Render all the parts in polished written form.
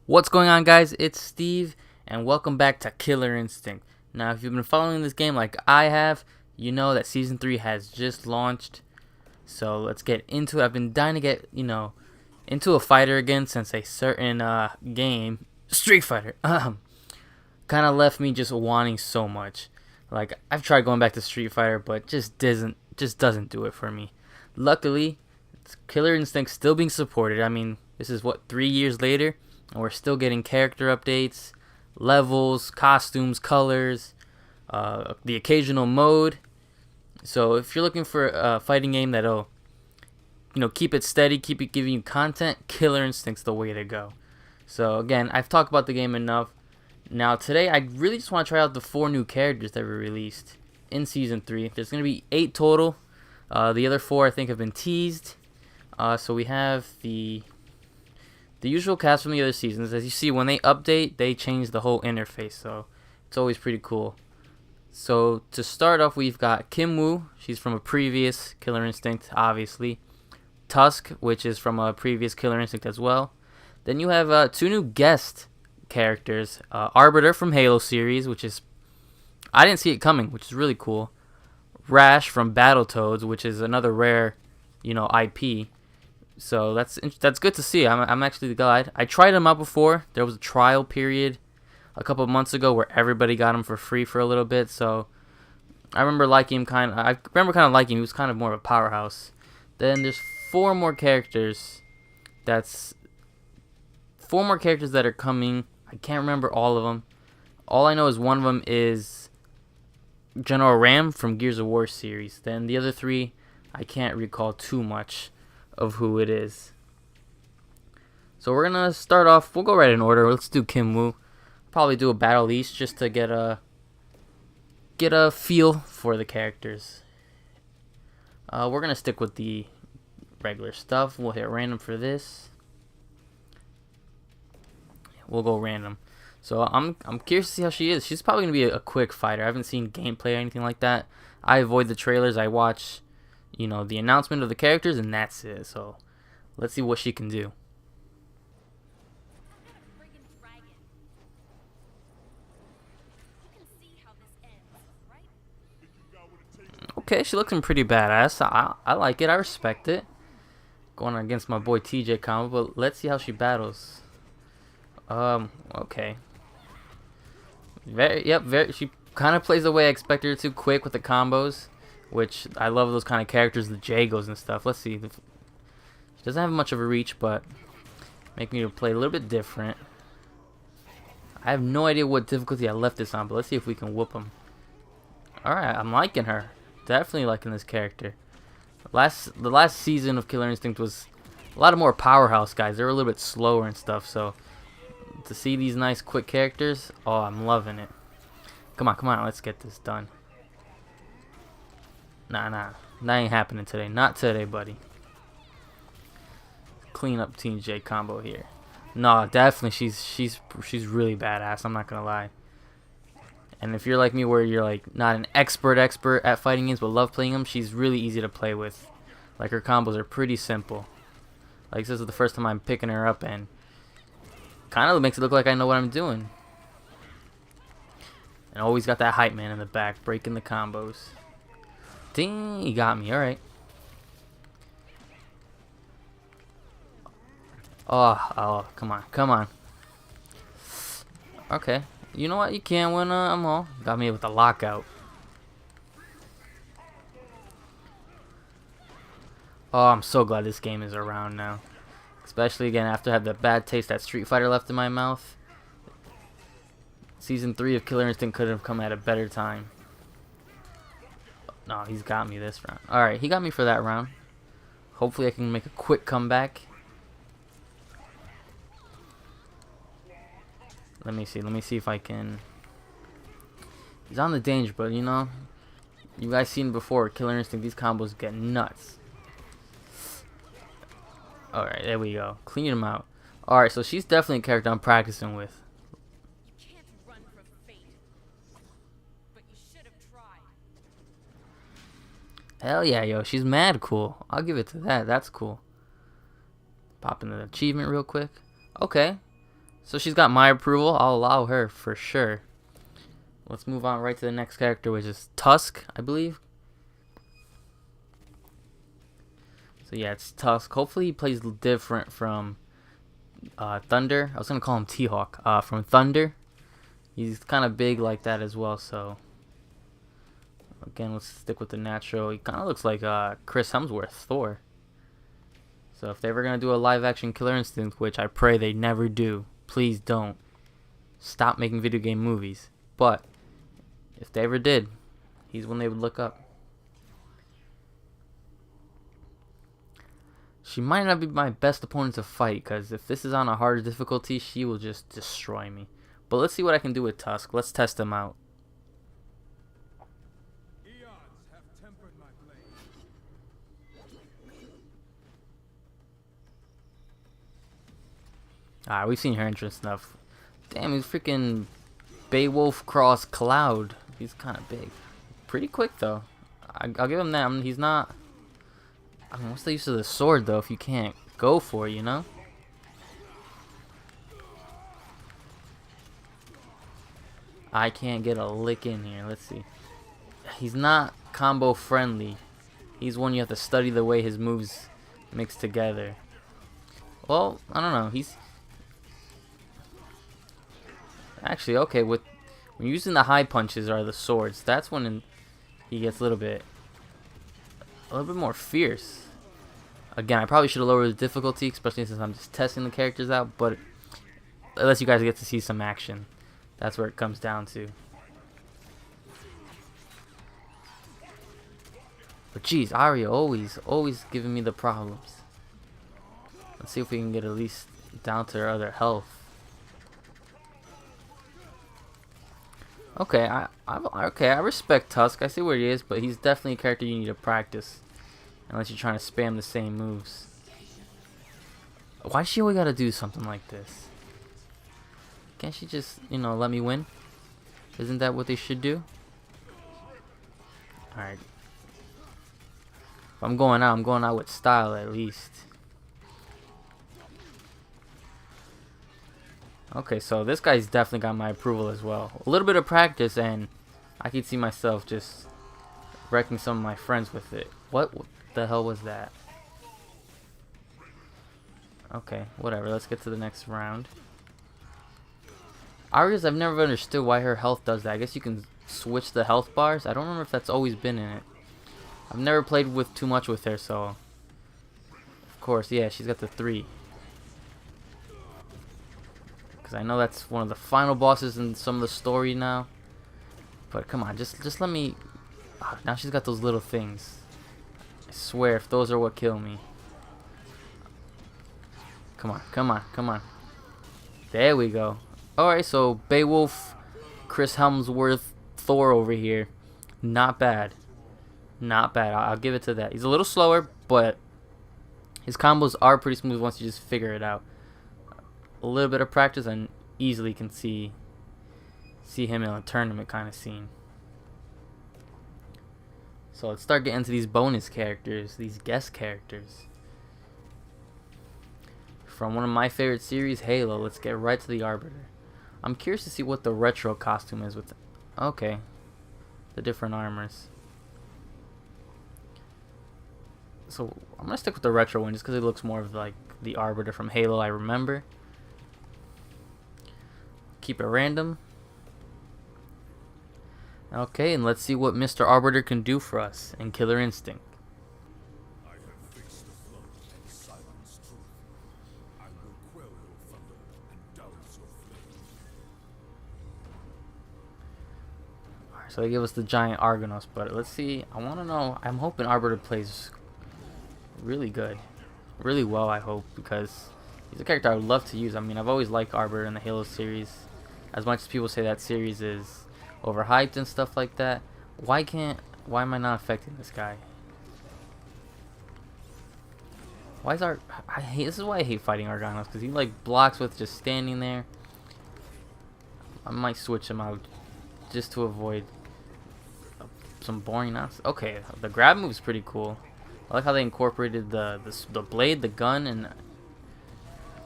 What's going on, guys? It's Steve, and welcome back to Killer Instinct. Now, if you've been following this game like I have, you know that Season 3 has just launched. So let's get into it. I've been dying to get, into a fighter again since a certain game, Street Fighter, kind of left me just wanting so much. Like, I've tried going back to Street Fighter, but just doesn't do it for me. Luckily, Killer Instinct still being supported. I mean, this is what, 3 years later, and we're still getting character updates, levels, costumes, colors, the occasional mode. So if you're looking for a fighting game that'll, keep it steady, keep it giving you content, Killer Instinct's the way to go. So again, I've talked about the game enough. Now today, I really just want to try out the 4 new characters that were released in Season 3. There's going to be 8 total. The other 4 I think have been teased. So we have the usual cast from the other seasons. As you see, when they update, they change the whole interface, so it's always pretty cool. So to start off, we've got Kim Woo. She's from a previous Killer Instinct, obviously. Tusk, which is from a previous Killer Instinct as well. Then you have 2 new guest characters. Arbiter from Halo series, which is, I didn't see it coming, which is really cool. Rash from Battletoads, which is another rare, IP. So that's good to see. I'm actually glad. I tried him out before. There was a trial period a couple of months ago where everybody got him for free for a little bit. So I remember liking him I remember kind of liking him. He was kind of more of a powerhouse. Then there's 4 more characters. That's 4 more characters that are coming. I can't remember all of them. All I know is one of them is General Ram from Gears of War series. Then the other 3, I can't recall too much of who it is. So we're gonna start off. We'll go right in order. Let's do Kim Woo. Probably do a battle each just to get a feel for the characters. We're gonna stick with the regular stuff. We'll hit random for this. We'll go random. So I'm curious to see how she is. She's probably gonna be a quick fighter. I haven't seen gameplay or anything like that. I avoid the trailers. I watch, the announcement of the characters, and that's it. So let's see what she can do. Okay, she looking pretty badass. I like it. I respect it. Going against my boy TJ combo, but let's see how she battles. Okay. Very. She kind of plays the way I expect her to, quick with the combos, which I love those kind of characters, the Jagos and stuff. Let's see. She doesn't have much of a reach, but make me play a little bit different. I have no idea what difficulty I left this on, but let's see if we can whoop them. Alright, I'm liking her. Definitely liking this character. The last season of Killer Instinct was a lot of more powerhouse guys. They were a little bit slower and stuff, so to see these nice quick characters, oh, I'm loving it. Come on, let's get this done. Nah, that ain't happening today. Not today, buddy. Clean up Team J combo here. No, definitely, she's really badass. I'm not gonna lie. And if you're like me, where you're like not an expert at fighting games, but love playing them, she's really easy to play with. Like, her combos are pretty simple. Like, this is the first time I'm picking her up, and kind of makes it look like I know what I'm doing. And always got that hype man in the back, breaking the combos. Ding, he got me. All right. Oh, come on. Okay. You know what? You can't win them all. Got me with the lockout. Oh, I'm so glad this game is around now. Especially, again, after I had the bad taste that Street Fighter left in my mouth. Season 3 of Killer Instinct could have come at a better time. No, he's got me this round. Alright, he got me for that round. Hopefully I can make a quick comeback. Let me see if I can. He's on the danger, but you guys seen before, Killer Instinct, these combos get nuts. Alright, there we go. Clean him out. Alright, so she's definitely a character I'm practicing with. You can't run from fate, but you should have tried. Hell yeah, yo, she's mad cool. I'll give it to that. That's cool. Pop into the achievement real quick. Okay. So she's got my approval. I'll allow her for sure. Let's move on right to the next character, which is Tusk, I believe. So yeah, it's Tusk. Hopefully he plays different from Thunder. I was gonna call him T-Hawk. From Thunder. He's kind of big like that as well. So again, let's stick with the natural. He kind of looks like Chris Hemsworth, Thor. So if they're ever gonna do a live-action Killer Instinct, which I pray they never do, please don't. Stop making video game movies. But if they ever did, he's one they would look up. She might not be my best opponent to fight, because if this is on a harder difficulty, she will just destroy me. But let's see what I can do with Tusk. Let's test him out. Alright, we've seen her entrance stuff. Damn, he's freaking Beowulf cross Cloud. He's kind of big. Pretty quick, though. I'll give him that. I mean, he's not... I mean, what's the use of the sword, though, if you can't go for it, you know? I can't get a lick in here. Let's see. He's not combo friendly. He's one you have to study the way his moves mix together. Well, I don't know. He's... Actually, okay, when using the high punches or the swords, that's when he gets a little bit more fierce. Again, I probably should have lowered the difficulty, especially since I'm just testing the characters out, but unless you guys get to see some action, that's where it comes down to. But geez, Arya always giving me the problems. Let's see if we can get at least down to her other health. Okay, I respect Tusk. I see where he is, but he's definitely a character you need to practice, unless you're trying to spam the same moves. Why does she always gotta do something like this? Can't she just, you know, let me win? Isn't that what they should do? Alright. If I'm going out with style at least. Okay, so this guy's definitely got my approval as well. A little bit of practice and I could see myself just wrecking some of my friends with it. What the hell was that? Okay, whatever. Let's get to the next round. Arya's, I've never understood why her health does that. I guess you can switch the health bars. I don't remember if that's always been in it. I've never played with too much with her, so... Of course, yeah, she's got the 3. Because I know that's one of the final bosses in some of the story now. But come on, just let me... Oh, now she's got those little things. I swear, if those are what kill me. Come on, come on, come on. There we go. Alright, so Beowulf, Chris Hemsworth, Thor over here. Not bad. Not bad. I'll give it to that. He's a little slower, but his combos are pretty smooth once you just figure it out. A little bit of practice and easily can see him in a tournament kind of scene. So let's start getting into these bonus characters, these guest characters. From one of my favorite series, Halo, let's get right to the Arbiter. I'm curious to see what the retro costume is with okay, the different armors. So I'm gonna stick with the retro one just because it looks more of like the Arbiter from Halo I remember. Keep it random. Okay, and let's see what Mr. Arbiter can do for us in Killer Instinct. I have fixed the flood and silenced truth. I will quell your thunder and douse your flame. Alright, so they give us the giant Argonos, but let's see. I want to know. I'm hoping Arbiter plays really good. Really well, I hope, because he's a character I would love to use. I mean, I've always liked Arbiter in the Halo series. As much as people say that series is overhyped and stuff like that, why am I not affecting this guy? Why is this is why I hate fighting Argonos, because he like blocks with just standing there. I might switch him out just to avoid some boring nonsense. Okay, the grab move's pretty cool. I like how they incorporated the blade, the gun, and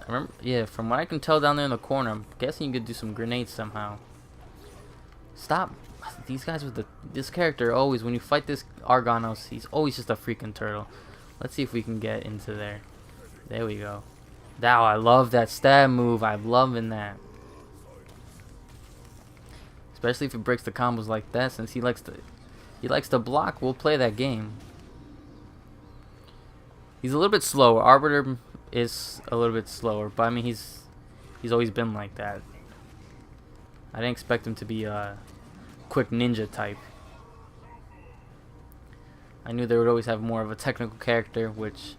I remember, yeah, from what I can tell down there in the corner, I'm guessing you could do some grenades somehow. Stop. These guys with this character always, when you fight this Argonos, he's always just a freaking turtle. Let's see if we can get into there. There we go. Now I love that stab move. I'm loving that. Especially if it breaks the combos like that, since he likes to block, we'll play that game. He's a little bit slower. Arbiter is a little bit slower, but I mean he's always been like that. I didn't expect him to be a quick ninja type. I knew they would always have more of a technical character, which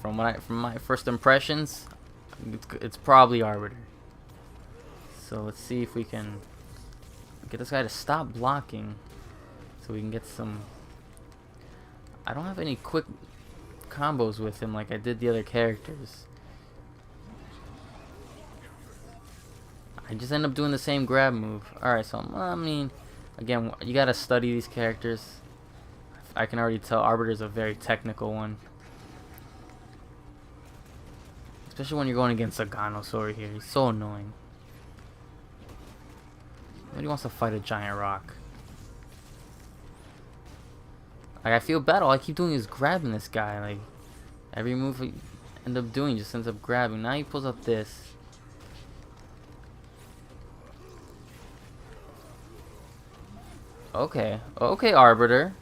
from my first impressions, it's probably Arbiter. So let's see if we can get this guy to stop blocking, so we can get some. I don't have any quick combos with him like I did the other characters. I just end up doing the same grab move. Alright, so I mean, again, you gotta study these characters. I can already tell Arbiter's a very technical one. Especially when you're going against a Ganosaur here. He's so annoying. Nobody wants to fight a giant rock. Like, I feel bad. All I keep doing is grabbing this guy. Like, every move I end up doing just ends up grabbing. Now he pulls up this. Okay. Okay, Arbiter.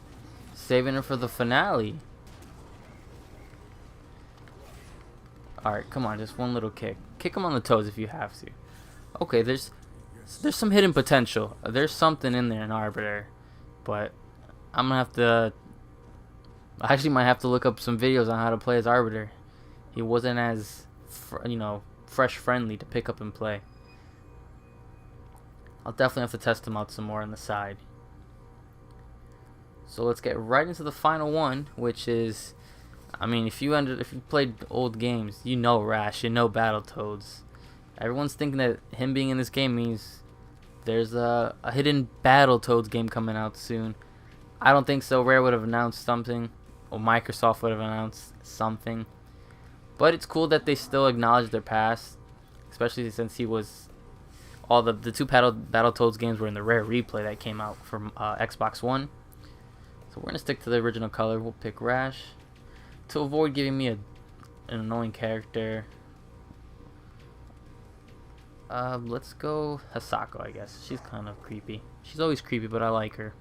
Saving her for the finale. Alright, come on. Just one little kick. Kick him on the toes if you have to. Okay, there's some hidden potential. There's something in there in Arbiter. But I'm gonna have to... I actually might have to look up some videos on how to play as Arbiter. He wasn't as, fresh friendly to pick up and play. I'll definitely have to test him out some more on the side. So let's get right into the final one, which is, I mean, if you played old games, you know Rash, you know Battletoads. Everyone's thinking that him being in this game means there's a hidden Battletoads game coming out soon. I don't think so. Rare would have announced something, or Microsoft would have announced something. But it's cool that they still acknowledge their past, especially since he was all the two Battletoads games were in the Rare replay that came out from Xbox One. So we're gonna stick to the original color. We'll pick Rash to avoid giving me an annoying character. Let's go Hisako, I guess. She's kind of creepy. She's always creepy, but I like her.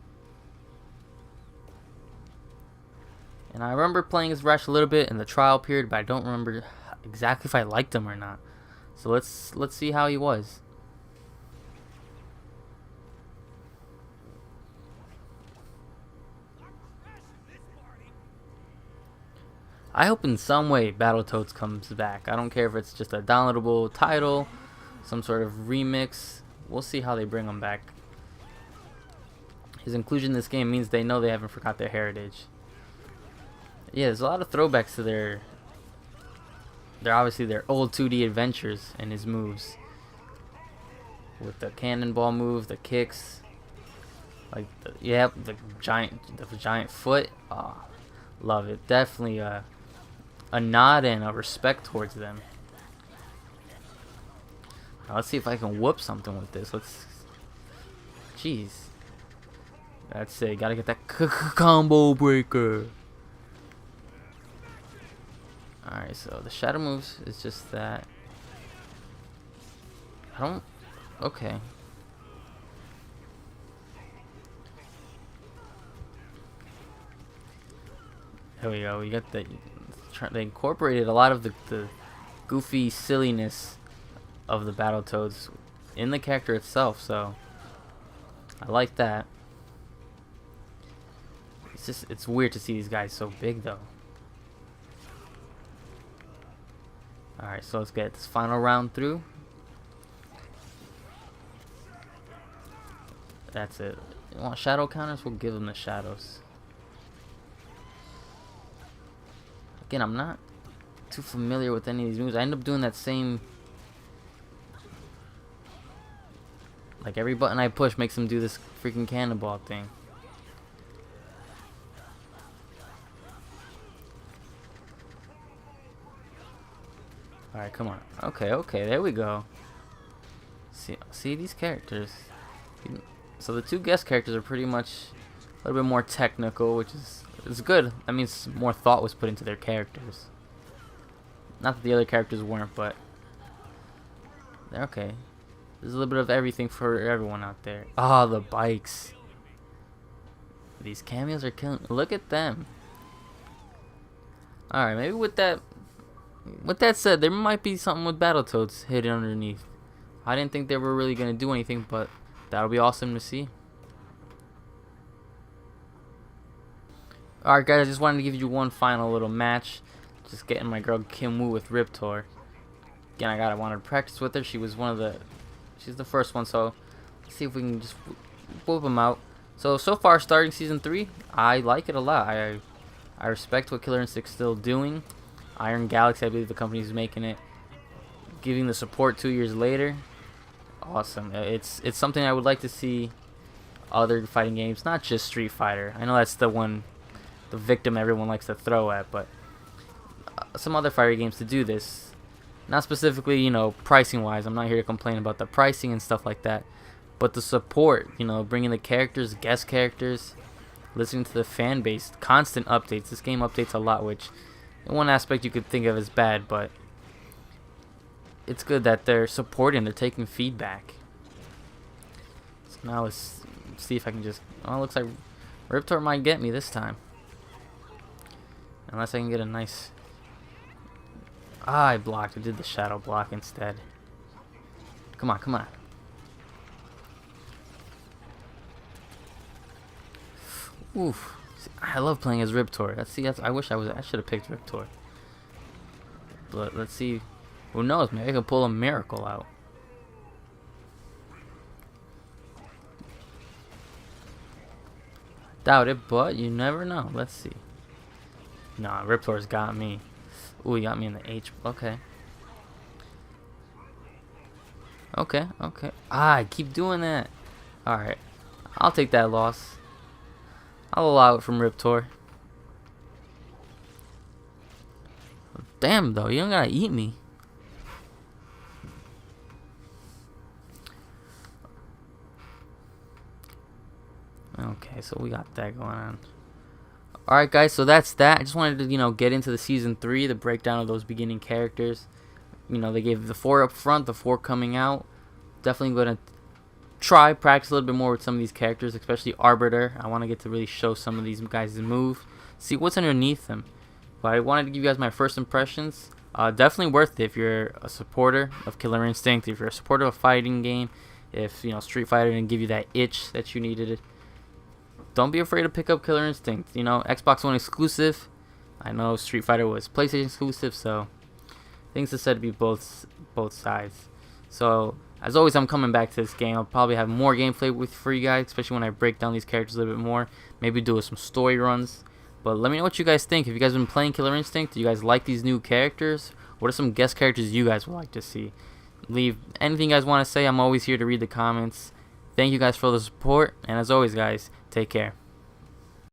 And I remember playing as Rash a little bit in the trial period, but I don't remember exactly if I liked him or not. So let's see how he was. I hope in some way Battletoads comes back. I don't care if it's just a downloadable title, some sort of remix. We'll see how they bring him back. His inclusion in this game means they know they haven't forgot their heritage. Yeah, there's a lot of throwbacks to their obviously their old 2D adventures and his moves. With the cannonball move, the kicks, like the giant foot. Oh, love it. Definitely a nod and a respect towards them. Now let's see if I can whoop something with this. Jeez. That's it. Gotta get that combo breaker. Alright, so the shadow moves is just that. Okay. There we go. We got the. They incorporated a lot of the goofy silliness of the Battletoads in the character itself, so I like that. It's weird to see these guys so big though. Alright, so let's get this final round through. That's it. You want shadow counters? We'll give them the shadows. Again, I'm not too familiar with any of these moves. I end up doing that same... Like, every button I push makes him do this freaking cannonball thing. Alright, come on. Okay, there we go. See these characters. So the two guest characters are pretty much a little bit more technical, which is good. That means more thought was put into their characters. Not that the other characters weren't, but they're okay. There's a little bit of everything for everyone out there. Ah, the bikes. These cameos are killing. Look at them. Alright, maybe with that said, there might be something with Battletoads hidden underneath. I didn't think they were really going to do anything, but that'll be awesome to see. Alright guys, I just wanted to give you one final little match. Just getting my girl Kim Woo with Riptor. Again, I wanted to practice with her. She's the first one, so let's see if we can just whoop them out. So far, starting Season 3, I like it a lot. I respect what Killer Instinct's still doing. Iron Galaxy, I believe the company is making it. Giving the support 2 years later. Awesome. It's something I would like to see other fighting games, not just Street Fighter. I know that's the victim everyone likes to throw at, but some other fighting games to do this. Not specifically, you know, pricing wise. I'm not here to complain about the pricing and stuff like that, but the support, you know, bringing the characters, guest characters, listening to the fan base, constant updates. This game updates a lot, which in one aspect you could think of as bad, but it's good that they're supporting, they're taking feedback. So now let's see if I can just, oh, it looks like Riptor might get me this time. Unless I can get a nice, I blocked. I did the shadow block instead. Come on, come on. Oof. See, I love playing as Riptor. I wish I should have picked Riptor. But let's see. Who knows? Maybe I can pull a miracle out. Doubt it, but you never know. Let's see. Nah, Riptor's got me. Ooh, he got me in the H. Okay. Okay. Ah, I keep doing that. Alright. I'll take that loss. I'll allow it from Riptor. Damn, though. You don't gotta eat me. Okay, so we got that going on. Alright guys, so that's that. I just wanted to, you know, get into the Season 3, the breakdown of those beginning characters. You know, they gave the 4 up front, the 4 coming out. Definitely going to try, practice a little bit more with some of these characters, especially Arbiter. I want to get to really show some of these guys' move, see what's underneath them. But I wanted to give you guys my first impressions. Definitely worth it if you're a supporter of Killer Instinct, if you're a supporter of a fighting game, if, you know, Street Fighter didn't give you that itch that you needed. Don't be afraid to pick up Killer Instinct. You know, Xbox One exclusive. I know Street Fighter was PlayStation exclusive, so things are said to be both sides. So as always, I'm coming back to this game. I'll probably have more gameplay for you guys, especially when I break down these characters a little bit more. Maybe do some story runs. But let me know what you guys think. Have you guys been playing Killer Instinct? Do you guys like these new characters? What are some guest characters you guys would like to see? Leave anything you guys want to say. I'm always here to read the comments. Thank you guys for the support, and as always guys, take care.